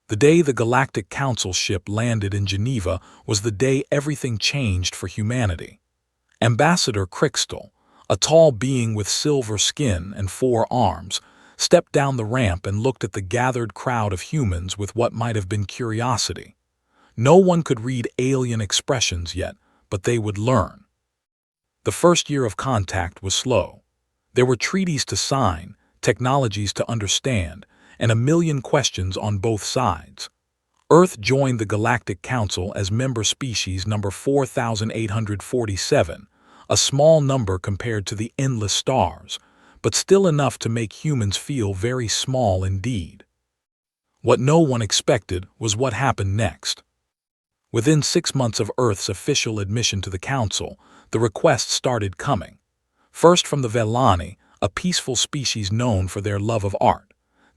The day the Galactic Council ship landed in Geneva was the day everything changed for humanity. Ambassador Crystal, a tall being with silver skin and 4 arms, stepped down the ramp and looked at the gathered crowd of humans with what might have been curiosity. No one could read alien expressions yet, but they would learn. The first year of contact was slow. There were treaties to sign, technologies to understand, and a million questions on both sides. Earth joined the Galactic Council as member species number 4847, a small number compared to the endless stars, but still enough to make humans feel very small indeed. What no one expected was what happened next. Within 6 months of Earth's official admission to the Council, the requests started coming. First from the Velani, a peaceful species known for their love of art.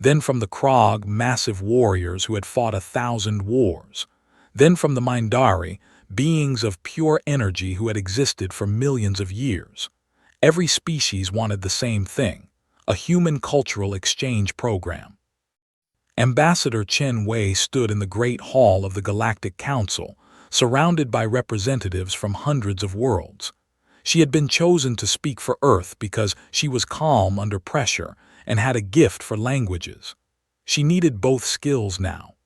Then from the Krog, massive warriors who had fought 1,000 wars. Then from the Mindari, beings of pure energy who had existed for millions of years. Every species wanted the same thing, a human cultural exchange program. Ambassador Chen Wei stood in the Great Hall of the Galactic Council, surrounded by representatives from hundreds of worlds. She had been chosen to speak for Earth because she was calm under pressure and had a gift for languages. She needed both skills now.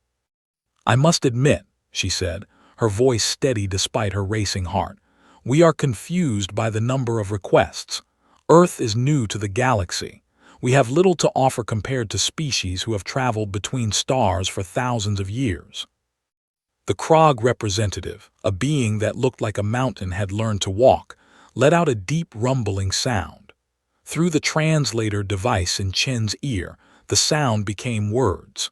"I must admit," she said, her voice steady despite her racing heart, "we are confused by the number of requests. Earth is new to the galaxy. We have little to offer compared to species who have traveled between stars for thousands of years." The Krog representative, a being that looked like a mountain had learned to walk, let out a deep rumbling sound. Through the translator device in Chen's ear, the sound became words.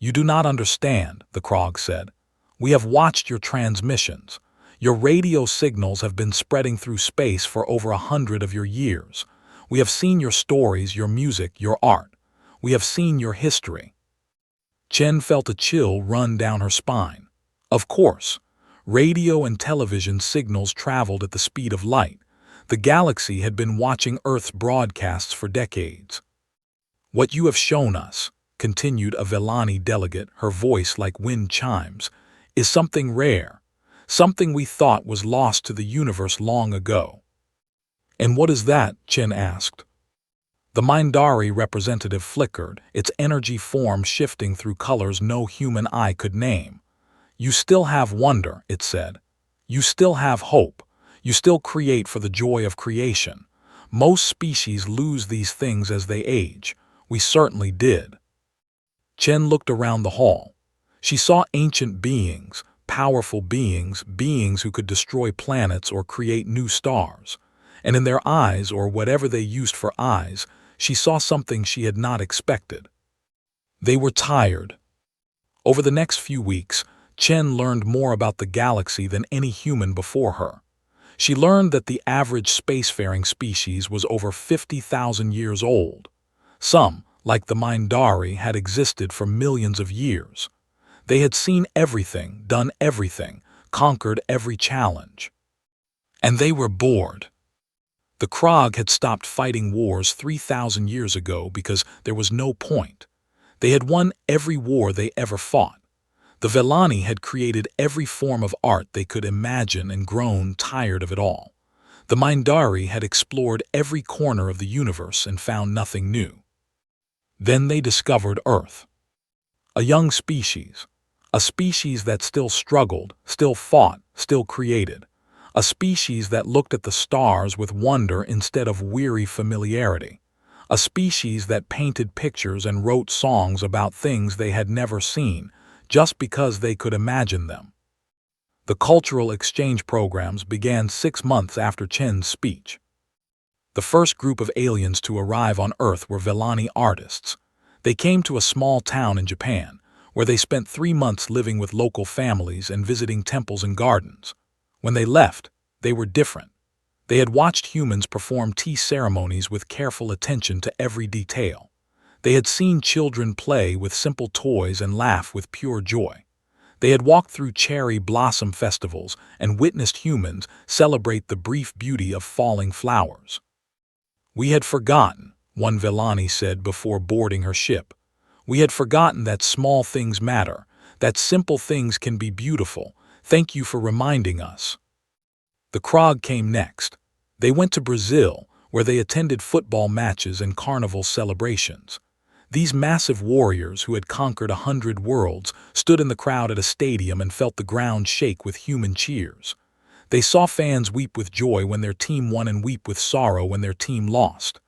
"You do not understand," the Krog said. "We have watched your transmissions. Your radio signals have been spreading through space for over 100 of your years. We have seen your stories, your music, your art. We have seen your history." Chen felt a chill run down her spine. Of course, radio and television signals traveled at the speed of light. The galaxy had been watching Earth's broadcasts for decades. "What you have shown us," continued a Velani delegate, her voice like wind chimes, "is something rare, something we thought was lost to the universe long ago." "And what is that?" Chen asked. The Mindari representative flickered, its energy form shifting through colors no human eye could name. "You still have wonder," it said. "You still have hope. You still create for the joy of creation. Most species lose these things as they age. We certainly did." Chen looked around the hall. She saw ancient beings, powerful beings, beings who could destroy planets or create new stars. And in their eyes, or whatever they used for eyes, she saw something she had not expected. They were tired. Over the next few weeks, Chen learned more about the galaxy than any human before her. She learned that the average spacefaring species was over 50,000 years old. Some, like the Mindari, had existed for millions of years. They had seen everything, done everything, conquered every challenge. And they were bored. The Krog had stopped fighting wars 3,000 years ago because there was no point. They had won every war they ever fought. The Velani had created every form of art they could imagine and grown tired of it all. The Mindari had explored every corner of the universe and found nothing new. Then they discovered Earth. A young species. A species that still struggled, still fought, still created. A species that looked at the stars with wonder instead of weary familiarity. A species that painted pictures and wrote songs about things they had never seen, just because they could imagine them. The cultural exchange programs began 6 months after Chen's speech. The first group of aliens to arrive on Earth were Velani artists. They came to a small town in Japan, where they spent 3 months living with local families and visiting temples and gardens. When they left, they were different. They had watched humans perform tea ceremonies with careful attention to every detail. They had seen children play with simple toys and laugh with pure joy. They had walked through cherry blossom festivals and witnessed humans celebrate the brief beauty of falling flowers. "We had forgotten," one Velani said before boarding her ship. We had forgotten that small things matter, that simple things can be beautiful. Thank you for reminding us." The Krog came next. They went to Brazil, where they attended football matches and carnival celebrations. These massive warriors who had conquered 100 worlds stood in the crowd at a stadium and felt the ground shake with human cheers. They saw fans weep with joy when their team won and weep with sorrow when their team lost.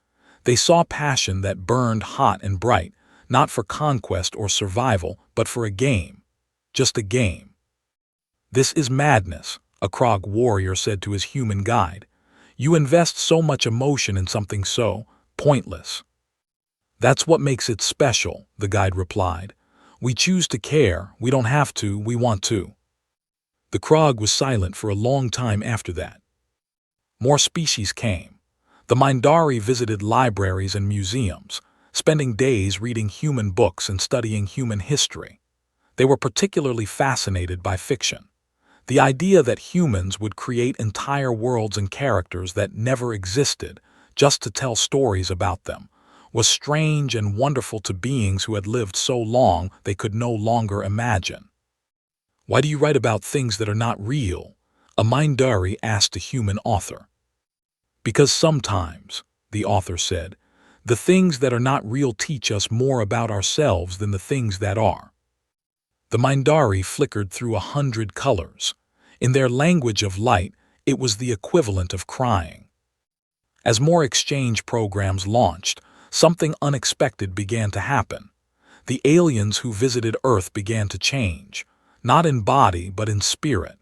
They saw passion that burned hot and bright, not for conquest or survival, but for a game. Just a game. "This is madness," a Krog warrior said to his human guide. "You invest so much emotion in something so pointless." "That's what makes it special," the guide replied. "We choose to care, we don't have to, we want to." The Krog was silent for a long time after that. More species came. The Mindari visited libraries and museums, spending days reading human books and studying human history. They were particularly fascinated by fiction. The idea that humans would create entire worlds and characters that never existed just to tell stories about them was strange and wonderful to beings who had lived so long they could no longer imagine. "Why do you write about things that are not real?" a Mindari asked a human author. "Because sometimes," the author said, "the things that are not real teach us more about ourselves than the things that are." The Mindari flickered through 100 colors. In their language of light, it was the equivalent of crying. As more exchange programs launched, something unexpected began to happen. The aliens who visited Earth began to change, not in body but in spirit.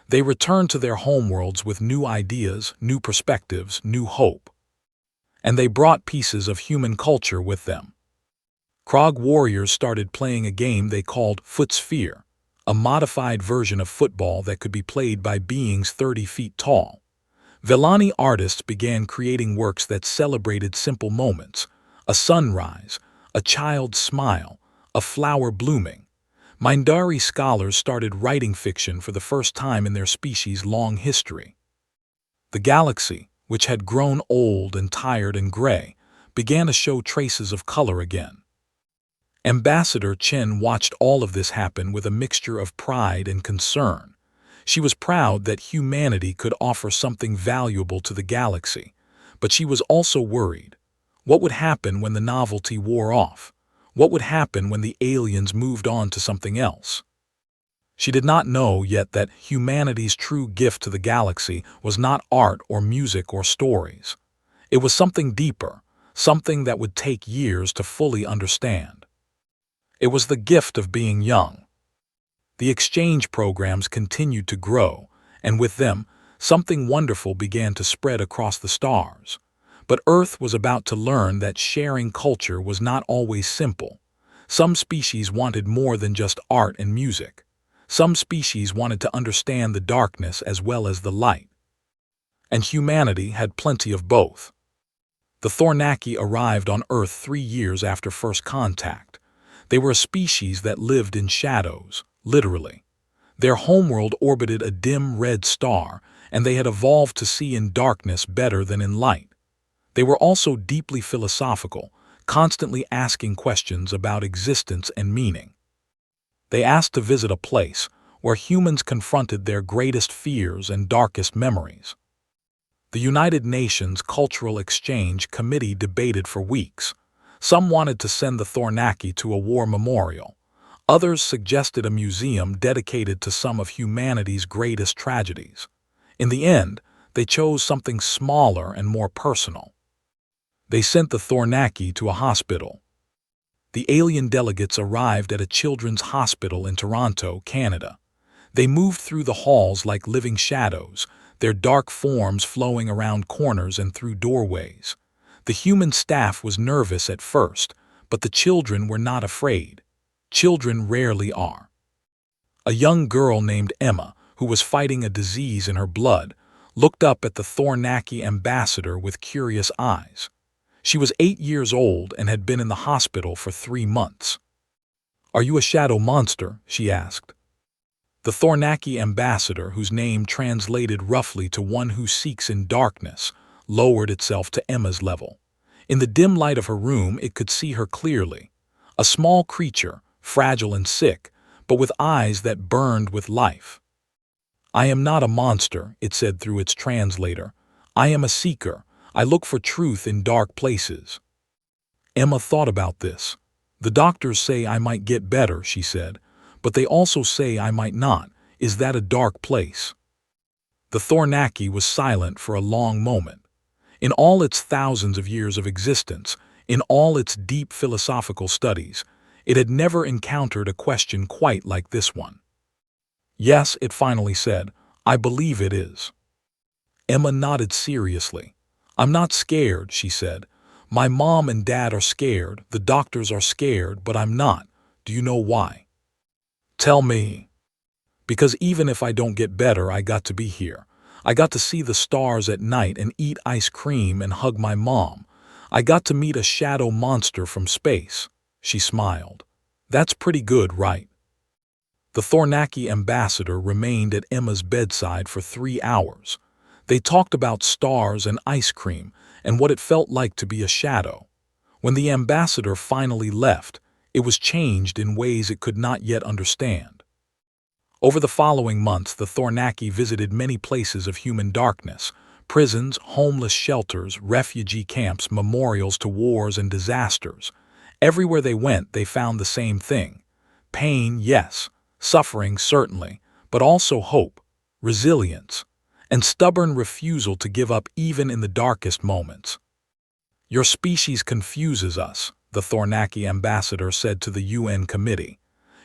They returned to their homeworlds with new ideas, new perspectives, new hope. And they brought pieces of human culture with them. Krog warriors started playing a game they called Footsphere, a modified version of football that could be played by beings 30 feet tall. Villani artists began creating works that celebrated simple moments: a sunrise, a child's smile, a flower blooming. Mindari scholars started writing fiction for the first time in their species' long history. The galaxy, which had grown old and tired and gray, began to show traces of color again. Ambassador Chen watched all of this happen with a mixture of pride and concern. She was proud that humanity could offer something valuable to the galaxy, but she was also worried. What would happen when the novelty wore off? What would happen when the aliens moved on to something else? She did not know yet that humanity's true gift to the galaxy was not art or music or stories. It was something deeper, something that would take years to fully understand. It was the gift of being young. The exchange programs continued to grow, and with them, something wonderful began to spread across the stars. But Earth was about to learn that sharing culture was not always simple. Some species wanted more than just art and music. Some species wanted to understand the darkness as well as the light. And humanity had plenty of both. The Thornaki arrived on Earth 3 years after first contact. They were a species that lived in shadows, literally. Their homeworld orbited a dim red star, and they had evolved to see in darkness better than in light. They were also deeply philosophical, constantly asking questions about existence and meaning. They asked to visit a place where humans confronted their greatest fears and darkest memories. The United Nations Cultural Exchange Committee debated for weeks. Some wanted to send the Thornaki to a war memorial. Others suggested a museum dedicated to some of humanity's greatest tragedies. In the end, they chose something smaller and more personal. They sent the Thornaki to a hospital. The alien delegates arrived at a children's hospital in Toronto, Canada. They moved through the halls like living shadows, their dark forms flowing around corners and through doorways. The human staff was nervous at first, but the children were not afraid. Children rarely are. A young girl named Emma, who was fighting a disease in her blood, looked up at the Thornaki ambassador with curious eyes. She was 8 years old and had been in the hospital for 3 months. "Are you a shadow monster?" she asked. The Thornaki ambassador, whose name translated roughly to one who seeks in darkness, lowered itself to Emma's level. In the dim light of her room, it could see her clearly. A small creature, fragile and sick, but with eyes that burned with life. "I am not a monster," it said through its translator. "I am a seeker. I look for truth in dark places." Emma thought about this. "The doctors say I might get better," she said, "but they also say I might not. Is that a dark place?" The Thornaki was silent for a long moment. In all its thousands of years of existence, in all its deep philosophical studies, it had never encountered a question quite like this one. "Yes," it finally said, "I believe it is." Emma nodded seriously. "I'm not scared," she said. "My mom and dad are scared, the doctors are scared, but I'm not. Do you know why?" "Tell me." "Because even if I don't get better, I got to be here. I got to see the stars at night and eat ice cream and hug my mom. I got to meet a shadow monster from space." She smiled. "That's pretty good, right?" The Thornaki ambassador remained at Emma's bedside for 3 hours. They talked about stars and ice cream and what it felt like to be a shadow. When the ambassador finally left, it was changed in ways it could not yet understand. Over the following months, the Thornaki visited many places of human darkness: prisons, homeless shelters, refugee camps, memorials to wars and disasters. Everywhere they went, they found the same thing. Pain, yes. Suffering, certainly. But also hope, resilience, and stubborn refusal to give up even in the darkest moments. "Your species confuses us," the Thornaki ambassador said to the UN committee.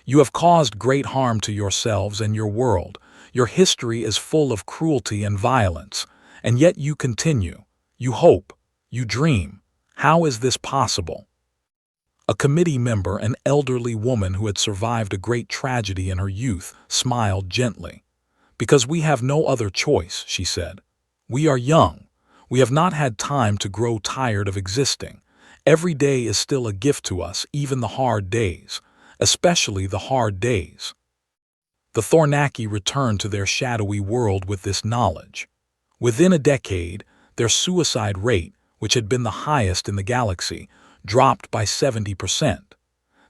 "You have caused great harm to yourselves and your world. Your history is full of cruelty and violence, and yet you continue. You hope. You dream. How is this possible?" A committee member, an elderly woman who had survived a great tragedy in her youth, smiled gently. "Because we have no other choice," she said. "We are young. We have not had time to grow tired of existing. Every day is still a gift to us, even the hard days. Especially the hard days." The Thornaki returned to their shadowy world with this knowledge. Within a decade, their suicide rate, which had been the highest in the galaxy, dropped by 70%.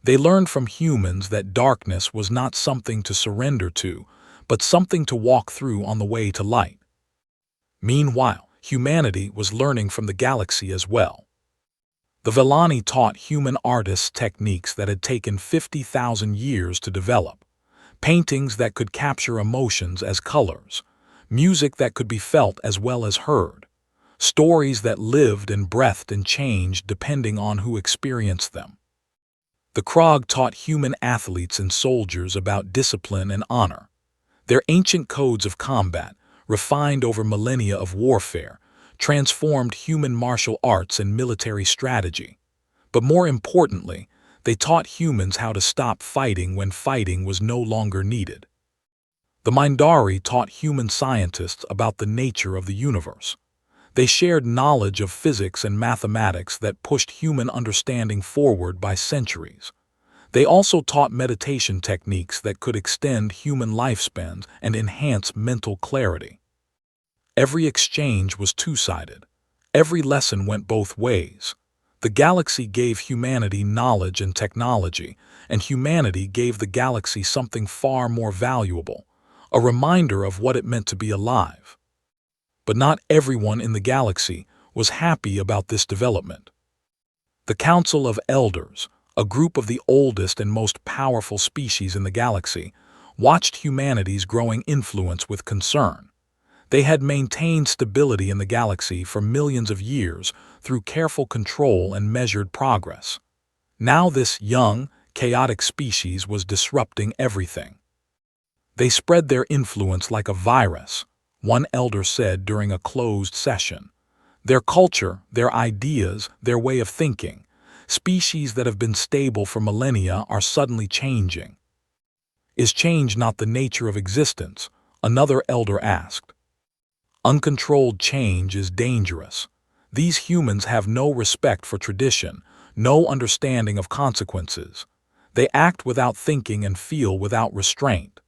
They learned from humans that darkness was not something to surrender to, but something to walk through on the way to light. Meanwhile, humanity was learning from the galaxy as well. The Vellani taught human artists techniques that had taken 50,000 years to develop. Paintings that could capture emotions as colors, music that could be felt as well as heard, stories that lived and breathed and changed depending on who experienced them. The Krog taught human athletes and soldiers about discipline and honor. Their ancient codes of combat, refined over millennia of warfare, transformed human martial arts and military strategy. But more importantly, they taught humans how to stop fighting when fighting was no longer needed. The Mindari taught human scientists about the nature of the universe. They shared knowledge of physics and mathematics that pushed human understanding forward by centuries. They also taught meditation techniques that could extend human lifespans and enhance mental clarity. Every exchange was two-sided. Every lesson went both ways. The galaxy gave humanity knowledge and technology, and humanity gave the galaxy something far more valuable, a reminder of what it meant to be alive. But not everyone in the galaxy was happy about this development. The Council of Elders, a group of the oldest and most powerful species in the galaxy, watched humanity's growing influence with concern. They had maintained stability in the galaxy for millions of years through careful control and measured progress. Now this young, chaotic species was disrupting everything. "They spread their influence like a virus," one elder said during a closed session. "Their culture, their ideas, their way of thinking. Species that have been stable for millennia are suddenly changing." "Is change not the nature of existence?" another elder asked. "Uncontrolled change is dangerous. These humans have no respect for tradition, no understanding of consequences. They act without thinking and feel without restraint.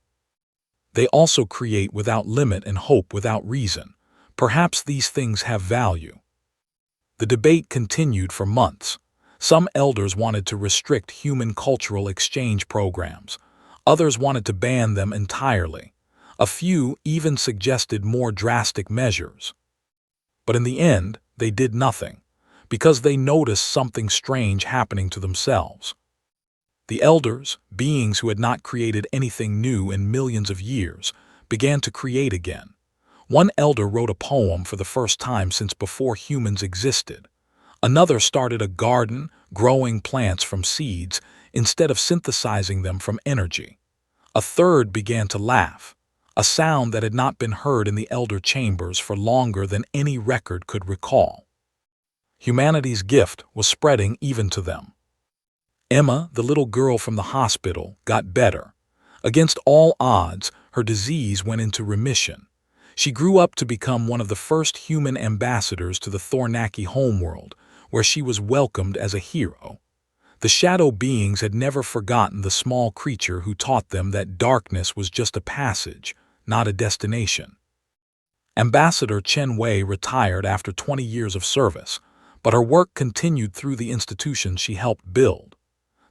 They also create without limit and hope without reason. Perhaps these things have value." The debate continued for months. Some elders wanted to restrict human cultural exchange programs. Others wanted to ban them entirely. A few even suggested more drastic measures. But in the end, they did nothing, because they noticed something strange happening to themselves. The elders, beings who had not created anything new in millions of years, began to create again. One elder wrote a poem for the first time since before humans existed. Another started a garden, growing plants from seeds instead of synthesizing them from energy. A third began to laugh, a sound that had not been heard in the elder chambers for longer than any record could recall. Humanity's gift was spreading even to them. Emma, the little girl from the hospital, got better. Against all odds, her disease went into remission. She grew up to become one of the first human ambassadors to the Thornaki homeworld, where she was welcomed as a hero. The shadow beings had never forgotten the small creature who taught them that darkness was just a passage, not a destination. Ambassador Chen Wei retired after 20 years of service, but her work continued through the institutions she helped build.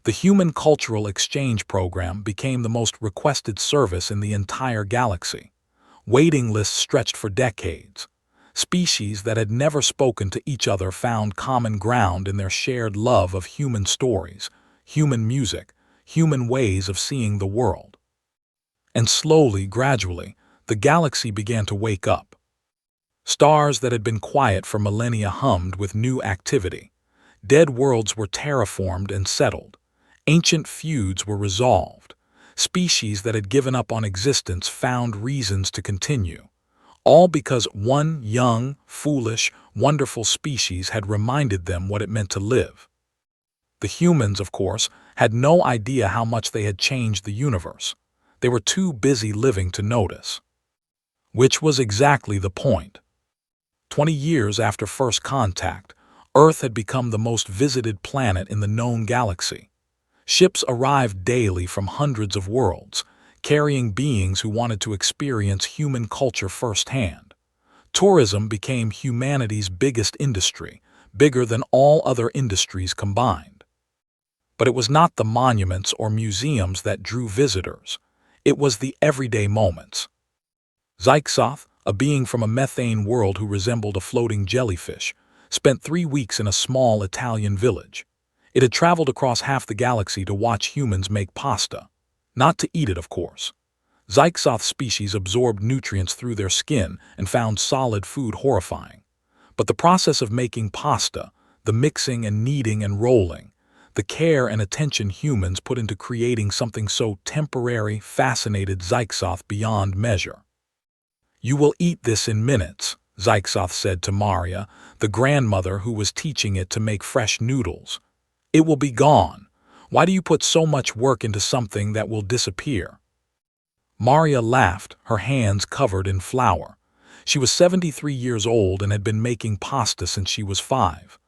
The Human Cultural Exchange Program became the most requested service in the entire galaxy. Waiting lists stretched for decades. Species that had never spoken to each other found common ground in their shared love of human stories, human music, human ways of seeing the world. And slowly, gradually, the galaxy began to wake up. Stars that had been quiet for millennia hummed with new activity. Dead worlds were terraformed and settled. Ancient feuds were resolved. Species that had given up on existence found reasons to continue. All because one young, foolish, wonderful species had reminded them what it meant to live. The humans, of course, had no idea how much they had changed the universe. They were too busy living to notice. Which was exactly the point. 20 years after first contact, Earth had become the most visited planet in the known galaxy. Ships arrived daily from hundreds of worlds, carrying beings who wanted to experience human culture firsthand. Tourism became humanity's biggest industry, bigger than all other industries combined. But it was not the monuments or museums that drew visitors. It was the everyday moments. Zyxoth, a being from a methane world who resembled a floating jellyfish, spent 3 weeks in a small Italian village. It had traveled across half the galaxy to watch humans make pasta. Not to eat it, of course. Zyxoth species absorbed nutrients through their skin and found solid food horrifying. But the process of making pasta, the mixing and kneading and rolling, the care and attention humans put into creating something so temporary fascinated Zyxoth beyond measure. "You will eat this in minutes," Zyxoth said to Maria, the grandmother who was teaching it to make fresh noodles. "It will be gone. Why do you put so much work into something that will disappear?" Maria laughed, her hands covered in flour. She was 73 years old and had been making pasta since she was 5.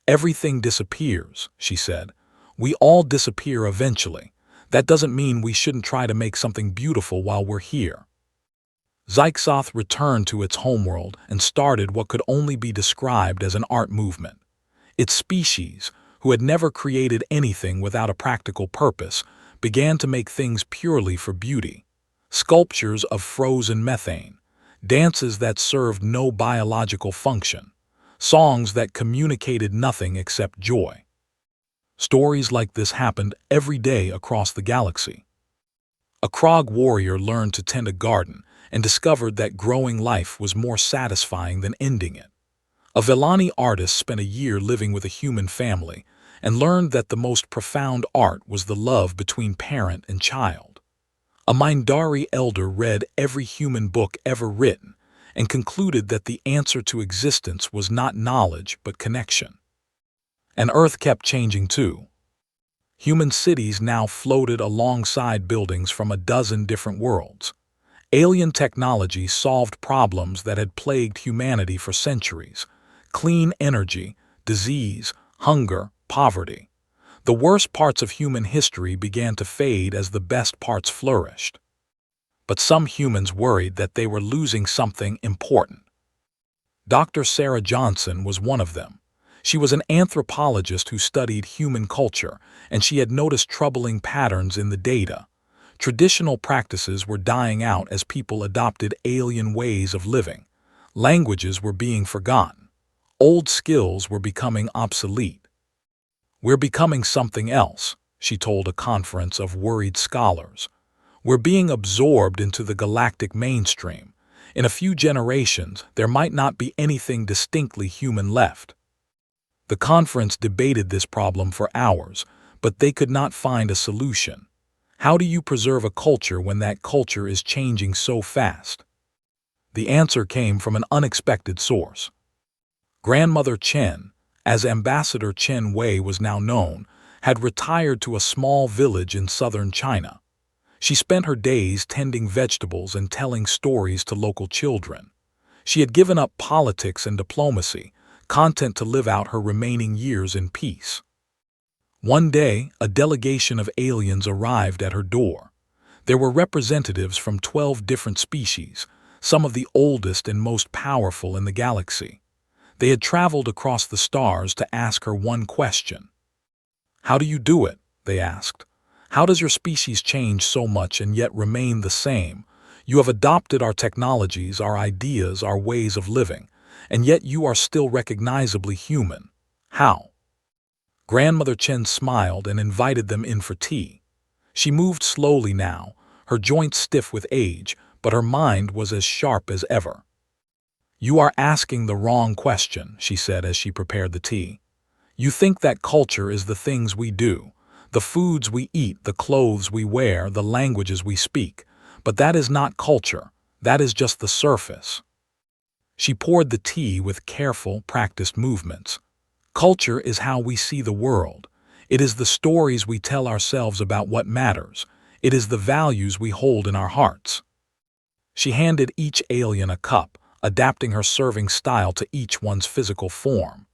"Everything disappears," she said. "We all disappear eventually. That doesn't mean we shouldn't try to make something beautiful while we're here." Zyxoth returned to its homeworld and started what could only be described as an art movement. Its species, who had never created anything without a practical purpose, began to make things purely for beauty. Sculptures of frozen methane, dances that served no biological function, songs that communicated nothing except joy. Stories like this happened every day across the galaxy. A Krog warrior learned to tend a garden and discovered that growing life was more satisfying than ending it. A Villani artist spent a year living with a human family and learned that the most profound art was the love between parent and child. A Mindari elder read every human book ever written and concluded that the answer to existence was not knowledge but connection. And Earth kept changing too. Human cities now floated alongside buildings from a dozen different worlds. Alien technology solved problems that had plagued humanity for centuries: clean energy, disease, hunger, poverty. The worst parts of human history began to fade as the best parts flourished. But some humans worried that they were losing something important. Dr. Sarah Johnson was one of them. She was an anthropologist who studied human culture, and she had noticed troubling patterns in the data. Traditional practices were dying out as people adopted alien ways of living. Languages were being forgotten. Old skills were becoming obsolete. "We're becoming something else," she told a conference of worried scholars. "We're being absorbed into the galactic mainstream. In a few generations, there might not be anything distinctly human left." The conference debated this problem for hours, but they could not find a solution. How do you preserve a culture when that culture is changing so fast? The answer came from an unexpected source. Grandmother Chen, as Ambassador Chen Wei was now known, had retired to a small village in southern China. She spent her days tending vegetables and telling stories to local children. She had given up politics and diplomacy, content to live out her remaining years in peace. One day, a delegation of aliens arrived at her door. There were representatives from 12 different species, some of the oldest and most powerful in the galaxy. They had traveled across the stars to ask her one question. "How do you do it?" they asked. "How does your species change so much and yet remain the same? You have adopted our technologies, our ideas, our ways of living, and yet you are still recognizably human. How?" Grandmother Chen smiled and invited them in for tea. She moved slowly now, her joints stiff with age, but her mind was as sharp as ever. "You are asking the wrong question," she said as she prepared the tea. "You think that culture is the things we do, the foods we eat, the clothes we wear, the languages we speak. But that is not culture. That is just the surface." She poured the tea with careful, practiced movements. "Culture is how we see the world. It is the stories we tell ourselves about what matters. It is the values we hold in our hearts." She handed each alien a cup, adapting her serving style to each one's physical form.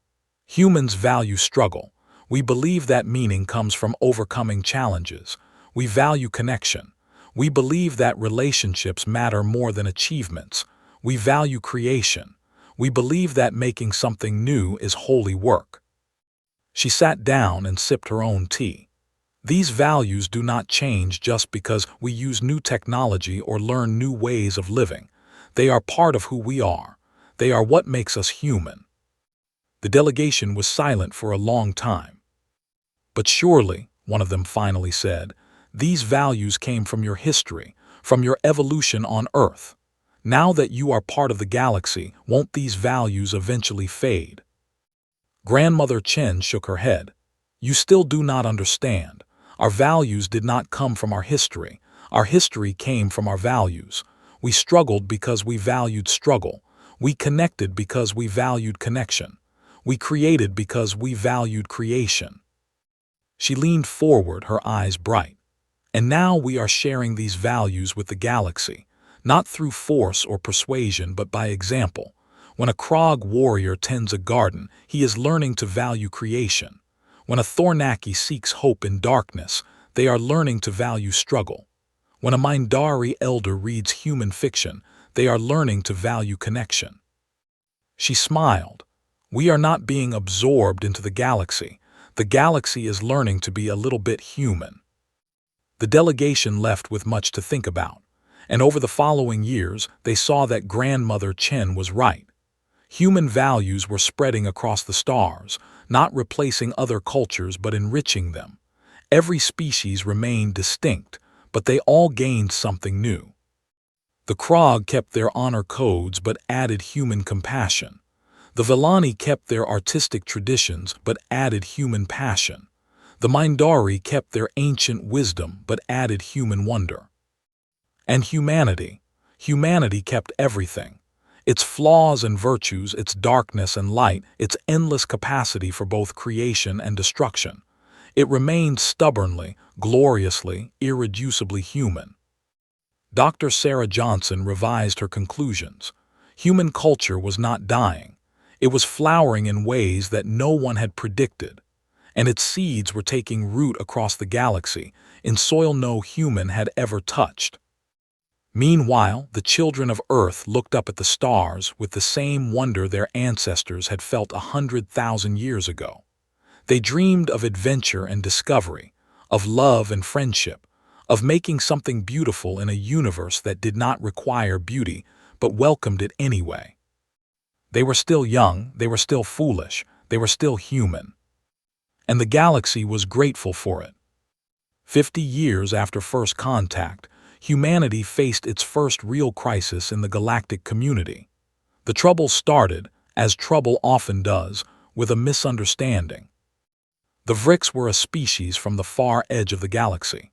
"Humans value struggle. We believe that meaning comes from overcoming challenges. We value connection. We believe that relationships matter more than achievements. We value creation. We believe that making something new is holy work." She sat down and sipped her own tea. "These values do not change just because we use new technology or learn new ways of living. They are part of who we are. They are what makes us human." The delegation was silent for a long time. "But surely," one of them finally said, "these values came from your history, from your evolution on Earth. Now that you are part of the galaxy, won't these values eventually fade?" Grandmother Chen shook her head. "You still do not understand. Our values did not come from our history. Our history came from our values. We struggled because we valued struggle. We connected because we valued connection. We created because we valued creation." She leaned forward, her eyes bright. "And now we are sharing these values with the galaxy, not through force or persuasion, but by example. When a Krog warrior tends a garden, he is learning to value creation. When a Thornaki seeks hope in darkness, they are learning to value struggle. When a Mindari elder reads human fiction, they are learning to value connection." She smiled. "We are not being absorbed into the galaxy. The galaxy is learning to be a little bit human." The delegation left with much to think about, and over the following years they saw that Grandmother Chen was right. Human values were spreading across the stars, not replacing other cultures but enriching them. Every species remained distinct, but they all gained something new. The Krog kept their honor codes but added human compassion. The Villani kept their artistic traditions but added human passion. The Mindari kept their ancient wisdom but added human wonder. And humanity kept everything. Its flaws and virtues, its darkness and light, its endless capacity for both creation and destruction. It remained stubbornly, gloriously, irreducibly human. Dr. Sarah Johnson revised her conclusions. Human culture was not dying. It was flowering in ways that no one had predicted. And its seeds were taking root across the galaxy, in soil no human had ever touched. Meanwhile, the children of Earth looked up at the stars with the same wonder their ancestors had felt 100,000 years ago. They dreamed of adventure and discovery, of love and friendship, of making something beautiful in a universe that did not require beauty but welcomed it anyway. They were still young, they were still foolish, they were still human. And the galaxy was grateful for it. 50 years after first contact, humanity faced its first real crisis in the galactic community. The trouble started, as trouble often does, with a misunderstanding. The Vrix were a species from the far edge of the galaxy.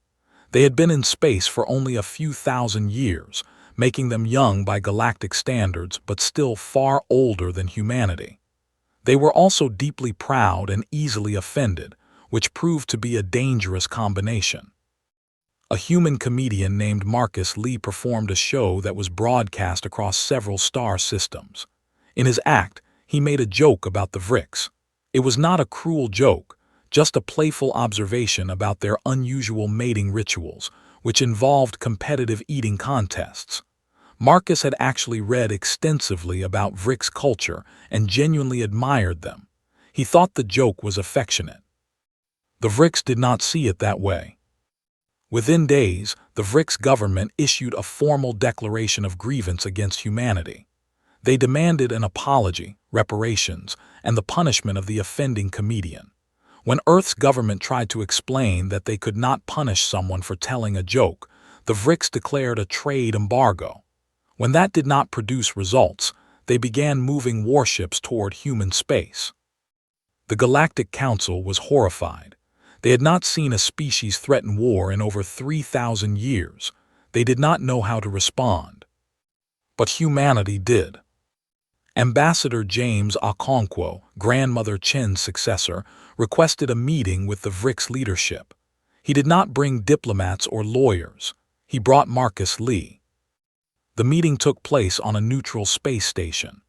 They had been in space for only a few thousand years, making them young by galactic standards but still far older than humanity. They were also deeply proud and easily offended, which proved to be a dangerous combination. A human comedian named Marcus Lee performed a show that was broadcast across several star systems. In his act, he made a joke about the Vrix. It was not a cruel joke, just a playful observation about their unusual mating rituals, which involved competitive eating contests. Marcus had actually read extensively about Vrix culture and genuinely admired them. He thought the joke was affectionate. The Vrix did not see it that way. Within days, the Vrix government issued a formal declaration of grievance against humanity. They demanded an apology, reparations, and the punishment of the offending comedian. When Earth's government tried to explain that they could not punish someone for telling a joke, the Vrix declared a trade embargo. When that did not produce results, they began moving warships toward human space. The Galactic Council was horrified. They had not seen a species threaten war in over 3,000 years. They did not know how to respond. But humanity did. Ambassador James Okonkwo, Grandmother Chen's successor, requested a meeting with the Vrix leadership. He did not bring diplomats or lawyers. He brought Marcus Lee. The meeting took place on a neutral space station.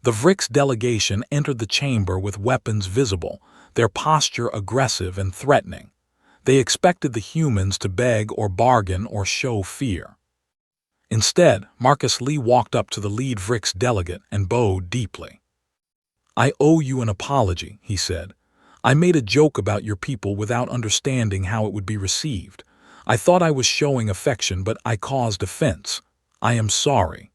The Vrix delegation entered the chamber with weapons visible, their posture aggressive and threatening. They expected the humans to beg or bargain or show fear. Instead, Marcus Lee walked up to the lead Vrix delegate and bowed deeply. "I owe you an apology," he said. "I made a joke about your people without understanding how it would be received. I thought I was showing affection, but I caused offense. I am sorry."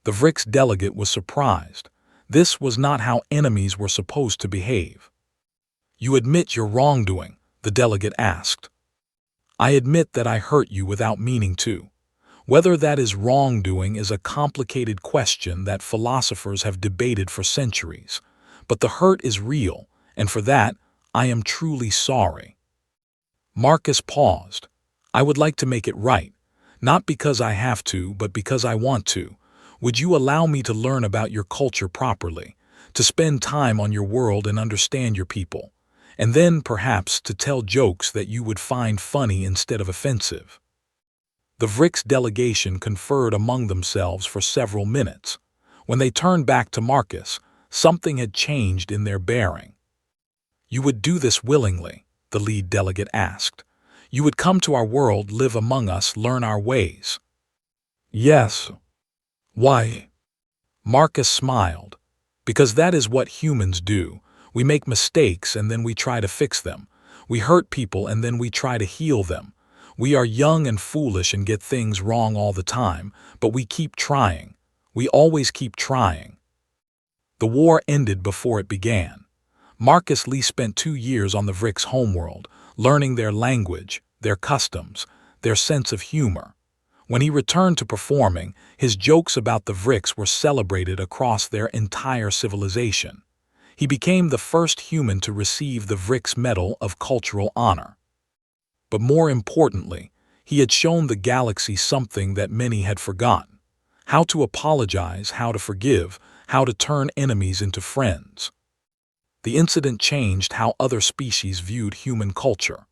The Vrix delegate was surprised. This was not how enemies were supposed to behave. "You admit your wrongdoing?" the delegate asked. "I admit that I hurt you without meaning to. Whether that is wrongdoing is a complicated question that philosophers have debated for centuries. But the hurt is real, and for that, I am truly sorry." Marcus paused. "I would like to make it right, not because I have to, but because I want to. Would you allow me to learn about your culture properly, to spend time on your world and understand your people, and then, perhaps, to tell jokes that you would find funny instead of offensive?" The Vrix delegation conferred among themselves for several minutes. When they turned back to Marcus, something had changed in their bearing. "You would do this willingly?" the lead delegate asked. "You would come to our world, live among us, learn our ways?" "Yes." "Why?" Marcus smiled. "Because that is what humans do. We make mistakes and then we try to fix them. We hurt people and then we try to heal them. We are young and foolish and get things wrong all the time, but we keep trying. We always keep trying." The war ended before it began. Marcus Lee spent 2 years on the Vrix homeworld, learning their language, their customs, their sense of humor. When he returned to performing, his jokes about the Vrix were celebrated across their entire civilization. He became the first human to receive the Vrix Medal of Cultural Honor. But more importantly, he had shown the galaxy something that many had forgotten: how to apologize, how to forgive, how to turn enemies into friends. The incident changed how other species viewed human culture.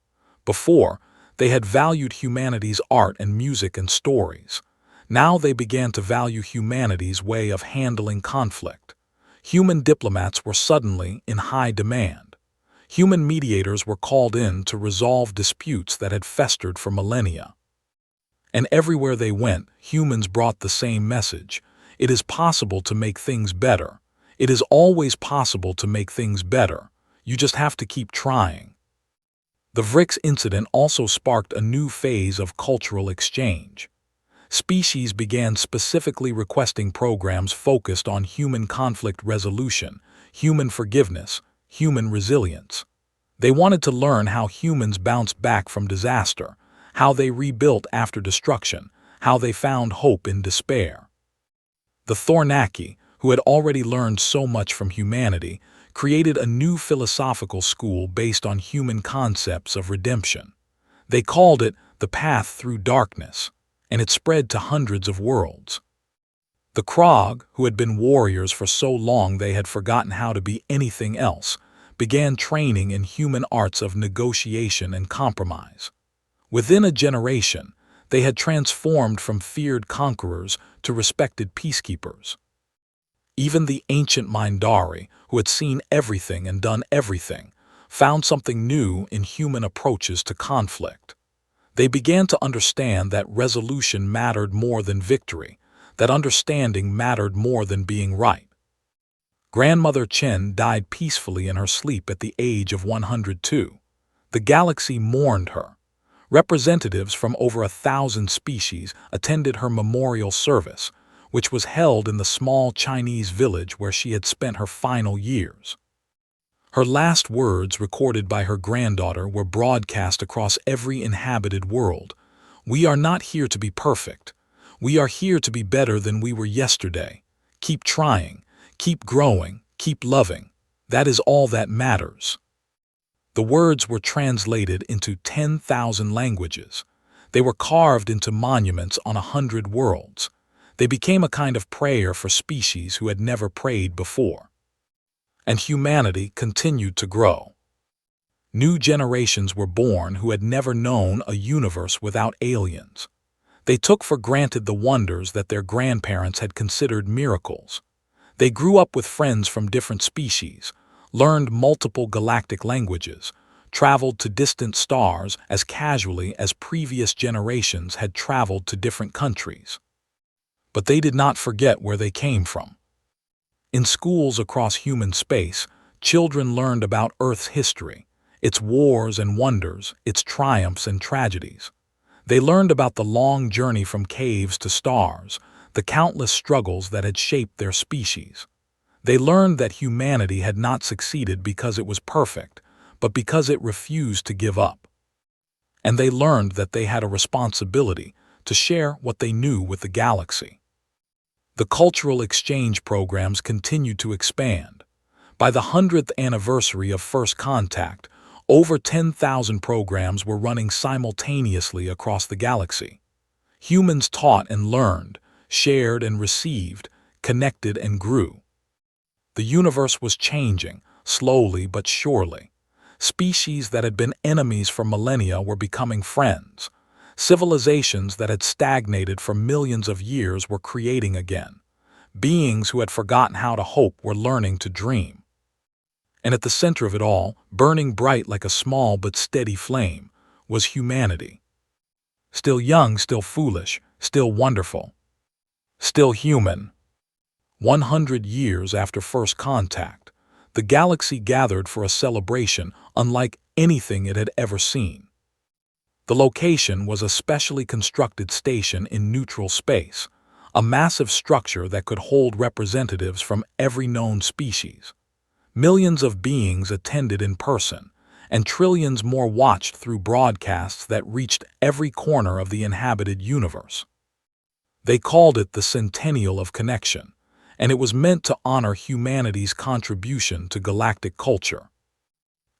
Before, they had valued humanity's art and music and stories. Now they began to value humanity's way of handling conflict. Human diplomats were suddenly in high demand. Human mediators were called in to resolve disputes that had festered for millennia. And everywhere they went, humans brought the same message. It is possible to make things better. It is always possible to make things better. You just have to keep trying. The Vrix incident also sparked a new phase of cultural exchange. Species began specifically requesting programs focused on human conflict resolution, human forgiveness, human resilience. They wanted to learn how humans bounced back from disaster, how they rebuilt after destruction, how they found hope in despair. The Thornaki, who had already learned so much from humanity, created a new philosophical school based on human concepts of redemption. They called it the Path Through Darkness, and it spread to hundreds of worlds. The Krog, who had been warriors for so long they had forgotten how to be anything else, began training in human arts of negotiation and compromise. Within a generation, they had transformed from feared conquerors to respected peacekeepers. Even the ancient Mindari, who had seen everything and done everything, found something new in human approaches to conflict. They began to understand that resolution mattered more than victory, that understanding mattered more than being right. Grandmother Chen died peacefully in her sleep at the age of 102. The galaxy mourned her. Representatives from over 1,000 species attended her memorial service, which was held in the small Chinese village where she had spent her final years. Her last words, recorded by her granddaughter, were broadcast across every inhabited world. "We are not here to be perfect. We are here to be better than we were yesterday. Keep trying, keep growing, keep loving. That is all that matters." The words were translated into 10,000 languages. They were carved into monuments on 100 worlds. They became a kind of prayer for species who had never prayed before. And humanity continued to grow. New generations were born who had never known a universe without aliens. They took for granted the wonders that their grandparents had considered miracles. They grew up with friends from different species, learned multiple galactic languages, traveled to distant stars as casually as previous generations had traveled to different countries. But they did not forget where they came from. In schools across human space, children learned about Earth's history, its wars and wonders, its triumphs and tragedies. They learned about the long journey from caves to stars, the countless struggles that had shaped their species. They learned that humanity had not succeeded because it was perfect, but because it refused to give up. And they learned that they had a responsibility to share what they knew with the galaxy. The cultural exchange programs continued to expand. By the 100th anniversary of First Contact, over 10,000 programs were running simultaneously across the galaxy. Humans taught and learned, shared and received, connected and grew. The universe was changing, slowly but surely. Species that had been enemies for millennia were becoming friends. Civilizations that had stagnated for millions of years were creating again. Beings who had forgotten how to hope were learning to dream. And at the center of it all, burning bright like a small but steady flame, was humanity. Still young, still foolish, still wonderful. Still human. 100 years after First Contact, the galaxy gathered for a celebration unlike anything it had ever seen. The location was a specially constructed station in neutral space, a massive structure that could hold representatives from every known species. Millions of beings attended in person, and trillions more watched through broadcasts that reached every corner of the inhabited universe. They called it the Centennial of Connection, and it was meant to honor humanity's contribution to galactic culture.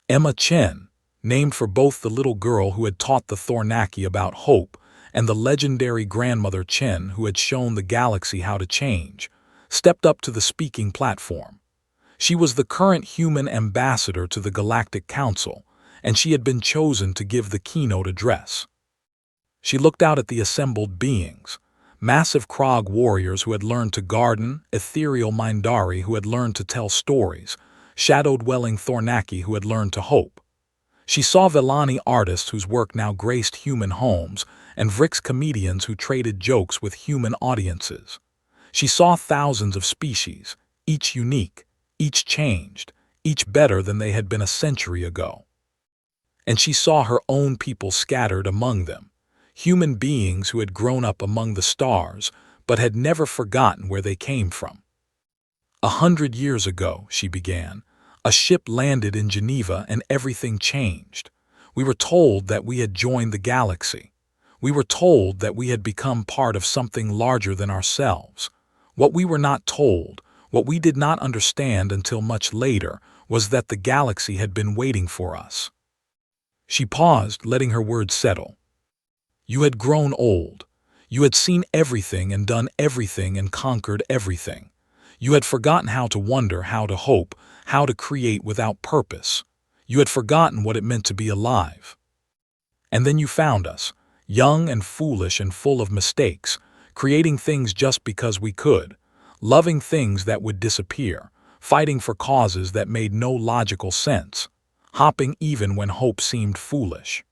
Emma Chen, named for both the little girl who had taught the Thornaki about hope and the legendary grandmother Chen who had shown the galaxy how to change, stepped up to the speaking platform. She was the current human ambassador to the Galactic Council, and she had been chosen to give the keynote address. She looked out at the assembled beings, massive Krog warriors who had learned to garden, ethereal Mindari who had learned to tell stories, shadow-dwelling Thornaki who had learned to hope. She saw Vellani artists whose work now graced human homes, and Vrix comedians who traded jokes with human audiences. She saw thousands of species, each unique, each changed, each better than they had been a century ago. And she saw her own people scattered among them, human beings who had grown up among the stars but had never forgotten where they came from. 100 years ago, she began, a ship landed in Geneva and everything changed. We were told that we had joined the galaxy. We were told that we had become part of something larger than ourselves. What we were not told, what we did not understand until much later, was that the galaxy had been waiting for us. She paused, letting her words settle. You had grown old. You had seen everything and done everything and conquered everything. You had forgotten how to wonder, how to hope, how to create without purpose. You had forgotten what it meant to be alive. And then you found us, young and foolish and full of mistakes, creating things just because we could, loving things that would disappear, fighting for causes that made no logical sense, hopping even when hope seemed foolish.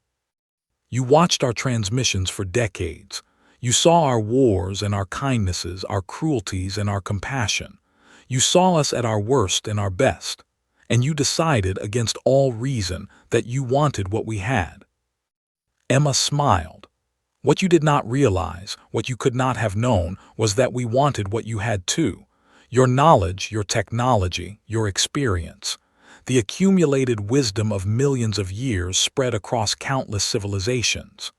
You watched our transmissions for decades. You saw our wars and our kindnesses, our cruelties and our compassion. You saw us at our worst and our best, and you decided against all reason that you wanted what we had. Emma smiled. What you did not realize, what you could not have known, was that we wanted what you had too. Your knowledge, your technology, your experience. The accumulated wisdom of millions of years spread across countless civilizations.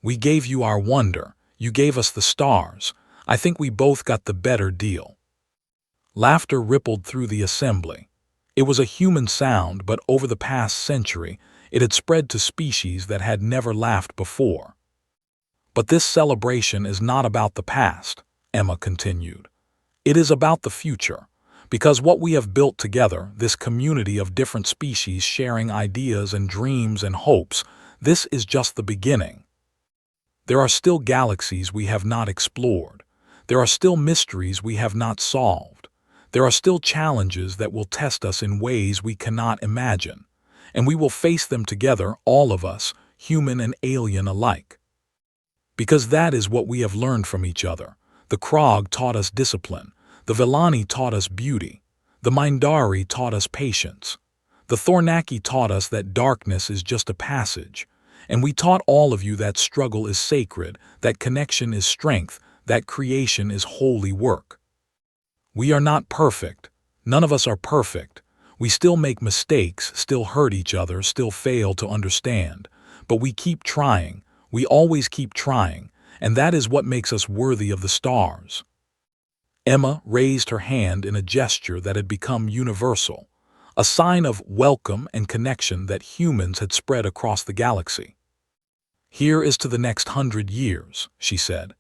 We gave you our wonder, you gave us the stars. I think we both got the better deal. Laughter rippled through the assembly. It was a human sound, but over the past century, it had spread to species that had never laughed before. But this celebration is not about the past, Emma continued. It is about the future. Because what we have built together, this community of different species sharing ideas and dreams and hopes, this is just the beginning. There are still galaxies we have not explored. There are still mysteries we have not solved. There are still challenges that will test us in ways we cannot imagine. And we will face them together, all of us, human and alien alike. Because that is what we have learned from each other. The Krog taught us discipline. The Vellani taught us beauty. The Mindari taught us patience. The Thornaki taught us that darkness is just a passage. And we taught all of you that struggle is sacred, that connection is strength, that creation is holy work. We are not perfect. None of us are perfect. We still make mistakes, still hurt each other, still fail to understand. But we keep trying. We always keep trying. And that is what makes us worthy of the stars. Emma raised her hand in a gesture that had become universal, a sign of welcome and connection that humans had spread across the galaxy. Here is to the next 100 years, she said.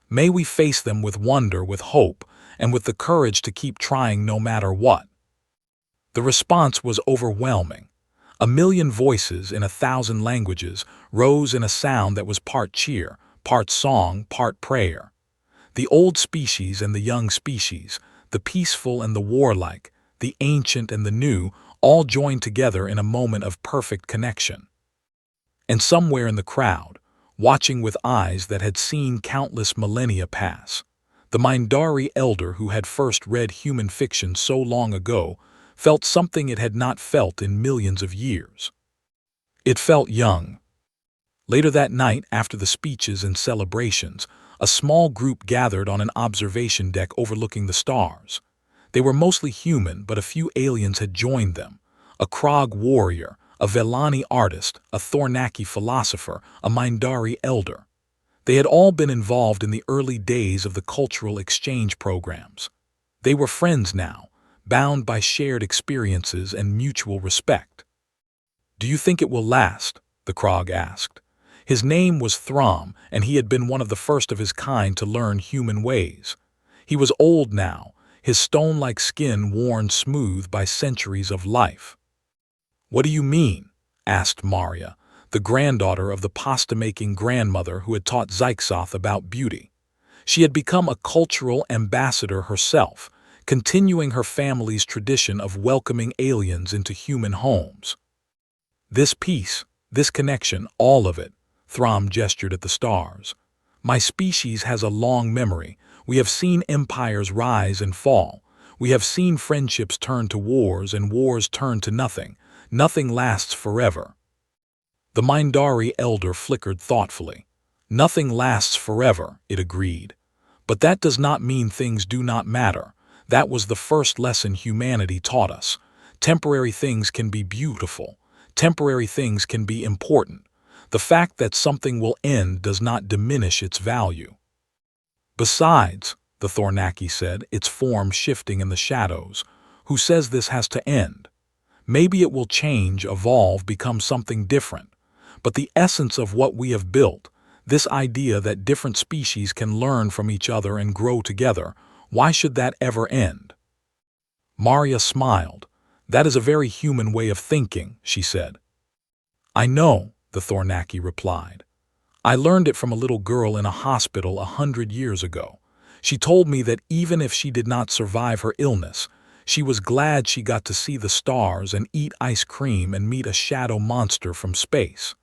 May we face them with wonder, with hope, and with the courage to keep trying no matter what. The response was overwhelming. 1,000,000 voices in 1,000 languages rose in a sound that was part cheer, part song, part prayer. The old species and the young species, the peaceful and the warlike, the ancient and the new, all joined together in a moment of perfect connection. And somewhere in the crowd, watching with eyes that had seen countless millennia pass, the Mindari elder who had first read human fiction so long ago felt something it had not felt in millions of years. It felt young. Later that night, after the speeches and celebrations, a small group gathered on an observation deck overlooking the stars. They were mostly human, but a few aliens had joined them. A Krog warrior, a Vellani artist, a Thornaki philosopher, a Mindari elder. They had all been involved in the early days of the cultural exchange programs. They were friends now, bound by shared experiences and mutual respect. Do you think it will last? The Krog asked. His name was Throm, and he had been one of the first of his kind to learn human ways. He was old now, his stone-like skin worn smooth by centuries of life. What do you mean? Asked Maria, the granddaughter of the pasta-making grandmother who had taught Zyxoth about beauty. She had become a cultural ambassador herself, continuing her family's tradition of welcoming aliens into human homes. This peace, this connection, all of it, Throm gestured at the stars. My species has a long memory. We have seen empires rise and fall. We have seen friendships turn to wars and wars turn to nothing. Nothing lasts forever. The Mindari elder flickered thoughtfully. Nothing lasts forever, it agreed. But that does not mean things do not matter. That was the first lesson humanity taught us. Temporary things can be beautiful. Temporary things can be important. The fact that something will end does not diminish its value. Besides, the Thornaki said, its form shifting in the shadows, who says this has to end? Maybe it will change, evolve, become something different. But the essence of what we have built, this idea that different species can learn from each other and grow together, why should that ever end? Maria smiled. That is a very human way of thinking, she said. I know, the Thornaki replied. I learned it from a little girl in a hospital 100 years ago. She told me that even if she did not survive her illness, she was glad she got to see the stars and eat ice cream and meet a shadow monster from space.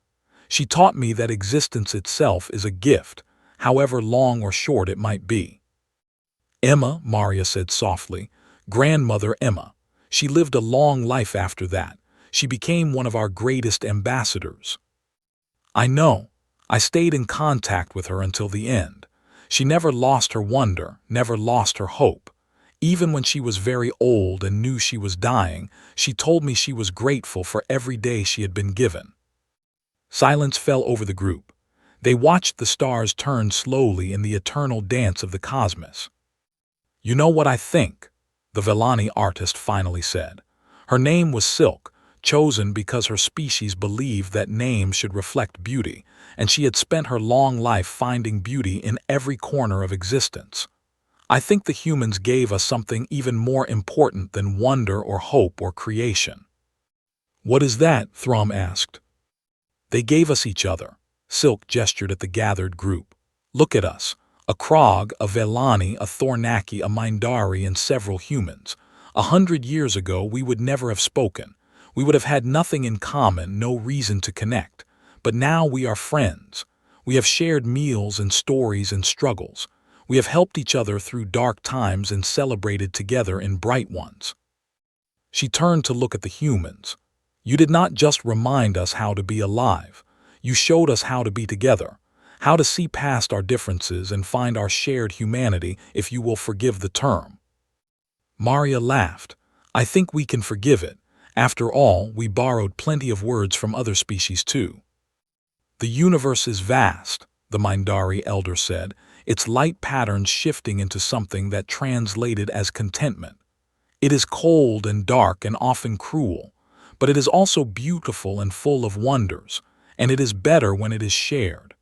She taught me that existence itself is a gift, however long or short it might be. Emma, Maria said softly, grandmother Emma. She lived a long life after that. She became one of our greatest ambassadors. I know. I stayed in contact with her until the end. She never lost her wonder, never lost her hope. Even when she was very old and knew she was dying, she told me she was grateful for every day she had been given. Silence fell over the group. They watched the stars turn slowly in the eternal dance of the cosmos. You know what I think? The Vellani artist finally said. Her name was Silk, chosen because her species believed that names should reflect beauty, and she had spent her long life finding beauty in every corner of existence. I think the humans gave us something even more important than wonder or hope or creation. What is that? Throm asked. They gave us each other. Silk gestured at the gathered group. Look at us. A Krog, a Vellani, a Thornaki, a Mindari, and several humans. 100 years ago we would never have spoken. We would have had nothing in common, no reason to connect. But now we are friends. We have shared meals and stories and struggles. We have helped each other through dark times and celebrated together in bright ones. She turned to look at the humans. You did not just remind us how to be alive. You showed us how to be together, how to see past our differences and find our shared humanity, if you will forgive the term. Maria laughed. I think we can forgive it. After all, we borrowed plenty of words from other species too. The universe is vast, the Mindari elder said, its light patterns shifting into something that translated as contentment. It is cold and dark and often cruel, but it is also beautiful and full of wonders, and it is better when it is shared.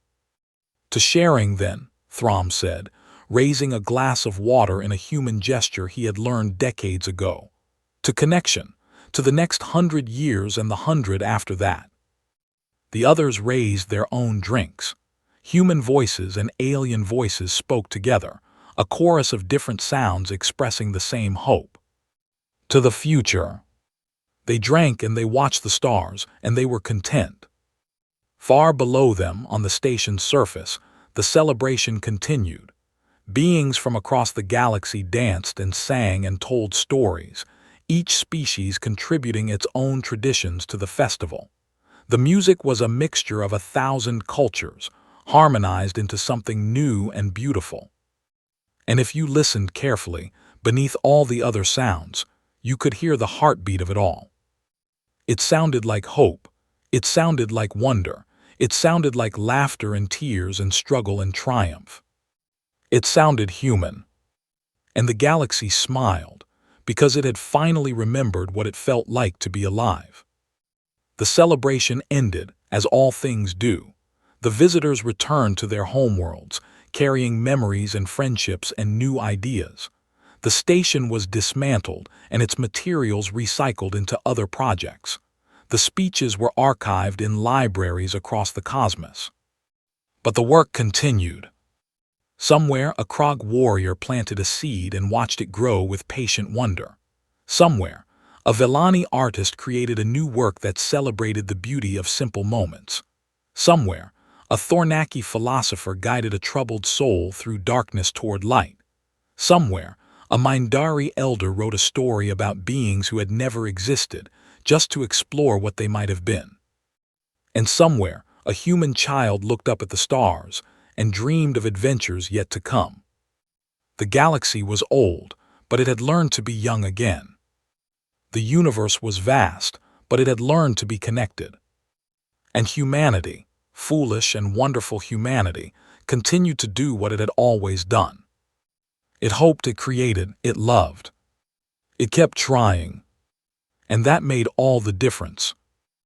To sharing, then, Throm said, raising a glass of water in a human gesture he had learned decades ago. To connection, to the next 100 years and the 100 after that. The others raised their own drinks. Human voices and alien voices spoke together, a chorus of different sounds expressing the same hope. To the future. They drank and they watched the stars, and they were content. Far below them, on the station's surface, the celebration continued. Beings from across the galaxy danced and sang and told stories, each species contributing its own traditions to the festival. The music was a mixture of 1,000 cultures, harmonized into something new and beautiful. And if you listened carefully, beneath all the other sounds, you could hear the heartbeat of it all. It sounded like hope. It sounded like wonder. It sounded like laughter and tears and struggle and triumph. It sounded human. And the galaxy smiled, because it had finally remembered what it felt like to be alive. The celebration ended, as all things do. The visitors returned to their homeworlds, carrying memories and friendships and new ideas. The station was dismantled and its materials recycled into other projects. The speeches were archived in libraries across the cosmos. But the work continued. Somewhere, a Krog warrior planted a seed and watched it grow with patient wonder. Somewhere, A Villani artist created a new work that celebrated the beauty of simple moments. Somewhere, a Thornaki philosopher guided a troubled soul through darkness toward light. Somewhere, a Mindari elder wrote a story about beings who had never existed, just to explore what they might have been. And somewhere, a human child looked up at the stars and dreamed of adventures yet to come. The galaxy was old, but it had learned to be young again. The universe was vast, but it had learned to be connected. And humanity, foolish and wonderful humanity, continued to do what it had always done. It hoped, it created, it loved. It kept trying. And that made all the difference.